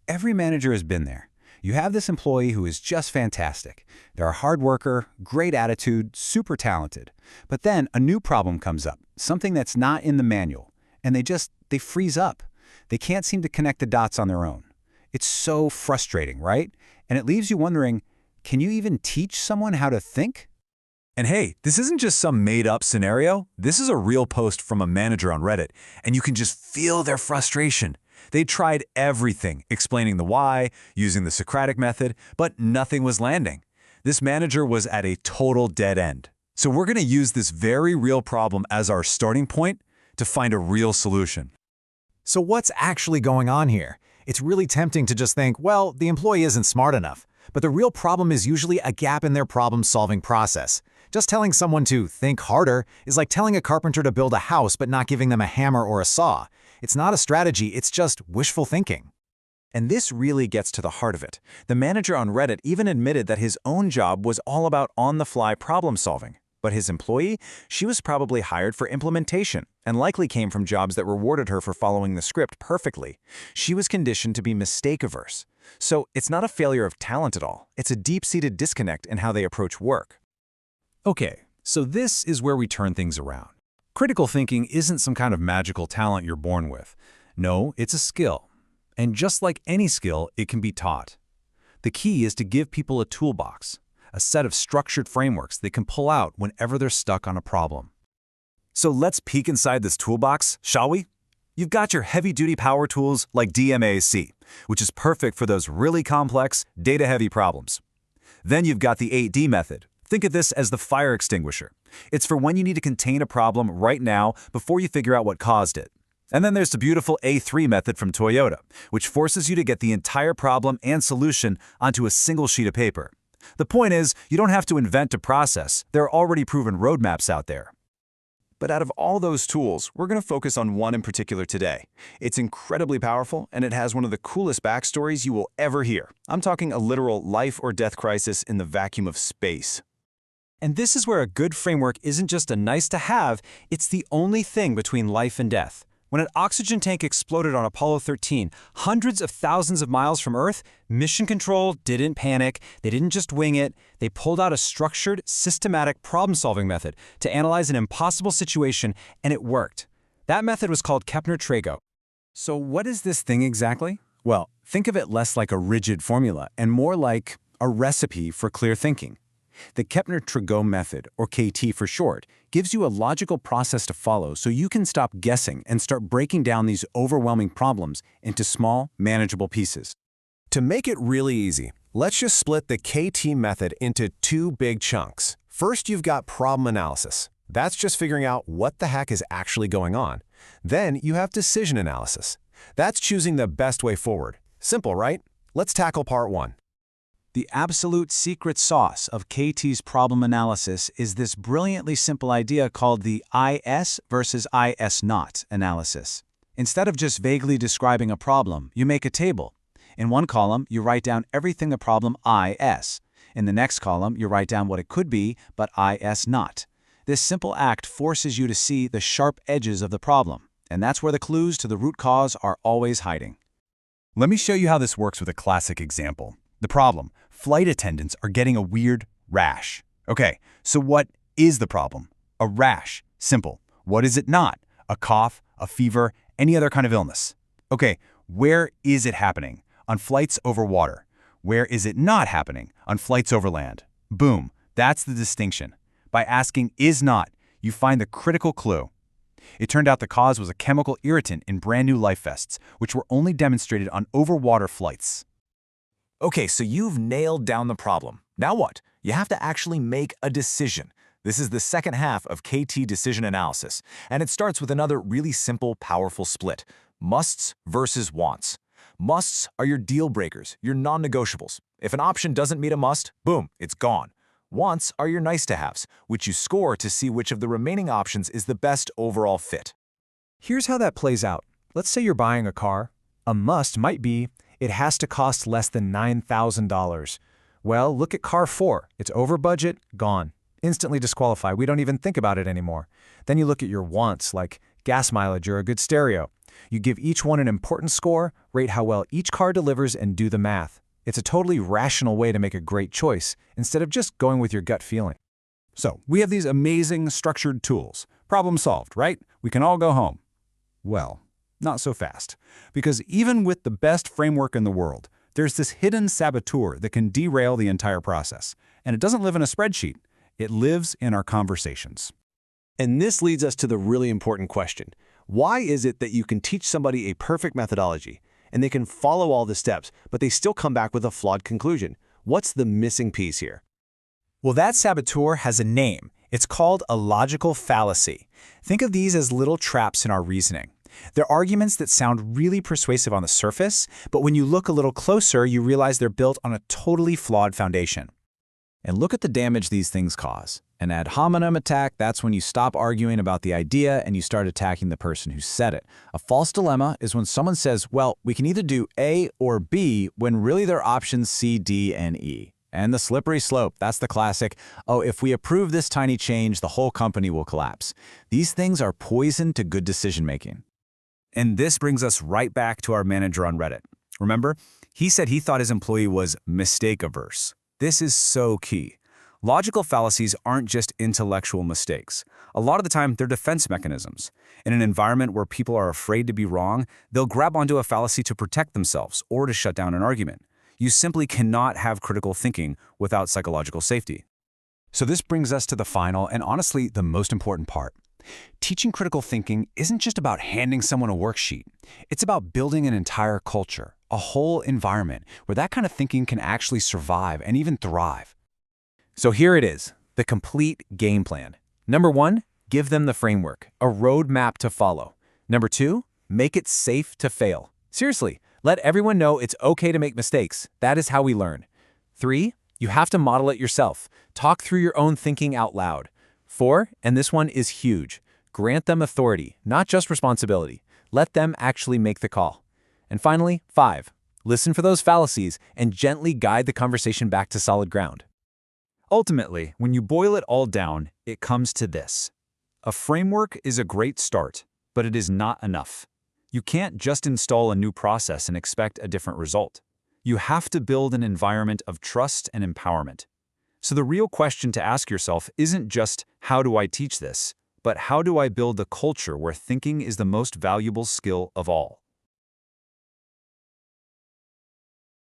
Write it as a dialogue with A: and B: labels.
A: Every manager has been there. You have this employee who is just fantastic. They're a hard worker, great attitude, super talented. But then a new problem comes up, something that's not in the manual, and they freeze up. They can't seem to connect the dots on their own. It's so frustrating, right? And it leaves you wondering, can you even teach someone how to think?
B: And hey, this isn't just some made-up scenario. This is a real post from a manager on Reddit, and you can just feel their frustration. They tried everything, explaining the why, using the Socratic method, but nothing was landing. This manager was at a total dead end. So we're going to use this very real problem as our starting point to find a real solution.
C: So what's actually going on here? It's really tempting to just think, well, the employee isn't smart enough. But the real problem is usually a gap in their problem-solving process. Just telling someone to think harder is like telling a carpenter to build a house but not giving them a hammer or a saw. It's not a strategy, it's just wishful thinking.
B: And this really gets to the heart of it. The manager on Reddit even admitted that his own job was all about on-the-fly problem-solving. But his employee, she was probably hired for implementation and likely came from jobs that rewarded her for following the script perfectly. She was conditioned to be mistake-averse. So it's not a failure of talent at all. It's a deep-seated disconnect in how they approach work.
A: Okay, so this is where we turn things around. Critical thinking isn't some kind of magical talent you're born with. No, it's a skill. And just like any skill, it can be taught. The key is to give people a toolbox, a set of structured frameworks they can pull out whenever they're stuck on a problem.
B: So let's peek inside this toolbox, shall we? You've got your heavy-duty power tools like DMAC, which is perfect for those really complex, data-heavy problems. Then you've got the 8D method. Think of this as the fire extinguisher. It's for when you need to contain a problem right now before you figure out what caused it. And then there's the beautiful A3 method from Toyota, which forces you to get the entire problem and solution onto a single sheet of paper. The point is, you don't have to invent a process. There are already proven roadmaps out there. But out of all those tools, we're going to focus on one in particular today. It's incredibly powerful, and it has one of the coolest backstories you will ever hear. I'm talking a literal life or death crisis in the vacuum of space.
A: And this is where a good framework isn't just a nice-to-have, it's the only thing between life and death. When an oxygen tank exploded on Apollo 13, hundreds of thousands of miles from Earth, Mission Control didn't panic, they didn't just wing it, they pulled out a structured, systematic problem-solving method to analyze an impossible situation, and it worked. That method was called Kepner-Trego. So what is this thing exactly? Well, think of it less like a rigid formula and more like a recipe for clear thinking. The Kepner-Trego method, or KT for short, gives you a logical process to follow so you can stop guessing and start breaking down these overwhelming problems into small, manageable pieces.
D: To make it really easy, let's just split the KT method into two big chunks. First, you've got problem analysis. That's just figuring out what the heck is actually going on. Then you have decision analysis. That's choosing the best way forward. Simple, right? Let's tackle part one.
A: The absolute secret sauce of KT's problem analysis is this brilliantly simple idea called the IS versus IS not analysis. Instead of just vaguely describing a problem, you make a table. In one column, you write down everything the problem IS. In the next column, you write down what it could be, but IS not. This simple act forces you to see the sharp edges of the problem, and that's where the clues to the root cause are always hiding.
B: Let me show you how this works with a classic example. The problem: flight attendants are getting a weird rash. Okay, so what is the problem? A rash. Simple. What is it not? A cough, a fever, any other kind of illness. Okay, where is it happening? On flights over water. Where is it not happening? On flights over land. Boom, that's the distinction. By asking is not, you find the critical clue. It turned out the cause was a chemical irritant in brand new life vests, which were only demonstrated on over-water flights.
D: Okay, so you've nailed down the problem. Now what? You have to actually make a decision. This is the second half of KT decision analysis, and it starts with another really simple, powerful split: musts versus wants. Musts are your deal breakers, your non-negotiables. If an option doesn't meet a must, boom, it's gone. Wants are your nice-to-haves, which you score to see which of the remaining options is the best overall fit.
C: Here's how that plays out. Let's say you're buying a car. A must might be, it has to cost less than $9,000. Well, look at car 4. It's over budget, gone. Instantly disqualified. We don't even think about it anymore. Then you look at your wants, like
B: Gas mileage are a good stereo. You give each one an important score, rate how well each car delivers, and do the math. It's a totally rational way to make a great choice, instead of just going with your gut feeling.
E: So, we have these amazing structured tools. Problem solved, right? We can all go home. Well, not so fast. Because even with the best framework in the world, there's this hidden saboteur that can derail the entire process. And it doesn't live in a spreadsheet. It lives in our conversations.
F: And this leads us to the really important question. Why is it that you can teach somebody a perfect methodology, and they can follow all the steps, but they still come back with a flawed conclusion? What's the missing piece here?
A: Well, that saboteur has a name. It's called a logical fallacy. Think of these as little traps in our reasoning. They're arguments that sound really persuasive on the surface, but when you look a little closer, you realize they're built on a totally flawed foundation.
B: And look at the damage these things cause. An ad hominem attack, that's when you stop arguing about the idea and you start attacking the person who said it. A false dilemma is when someone says, well, we can either do A or B, when really they're options C, D, and E. And the slippery slope, that's the classic, oh, if we approve this tiny change, the whole company will collapse. These things are poison to good decision-making.
A: And this brings us right back to our manager on Reddit. Remember? He said he thought his employee was mistake-averse. This is so key. Logical fallacies aren't just intellectual mistakes. A lot of the time, they're defense mechanisms. In an environment where people are afraid to be wrong, they'll grab onto a fallacy to protect themselves or to shut down an argument. You simply cannot have critical thinking without psychological safety. So this brings us to the final and honestly the most important part. Teaching critical thinking isn't just about handing someone a worksheet. It's about building an entire culture, a whole environment where that kind of thinking can actually survive and even thrive.
B: So here it is, the complete game plan. Number 1, give them the framework, a roadmap to follow. Number 2, make it safe to fail. Seriously, let everyone know it's okay to make mistakes. That is how we learn. 3, you have to model it yourself. Talk through your own thinking out loud. 4, and this one is huge, grant them authority, not just responsibility. Let them actually make the call. And finally, 5, listen for those fallacies and gently guide the conversation back to solid ground.
E: Ultimately, when you boil it all down, it comes to this. A framework is a great start, but it is not enough. You can't just install a new process and expect a different result. You have to build an environment of trust and empowerment. So the real question to ask yourself isn't just, how do I teach this? But how do I build a culture where thinking is the most valuable skill of all?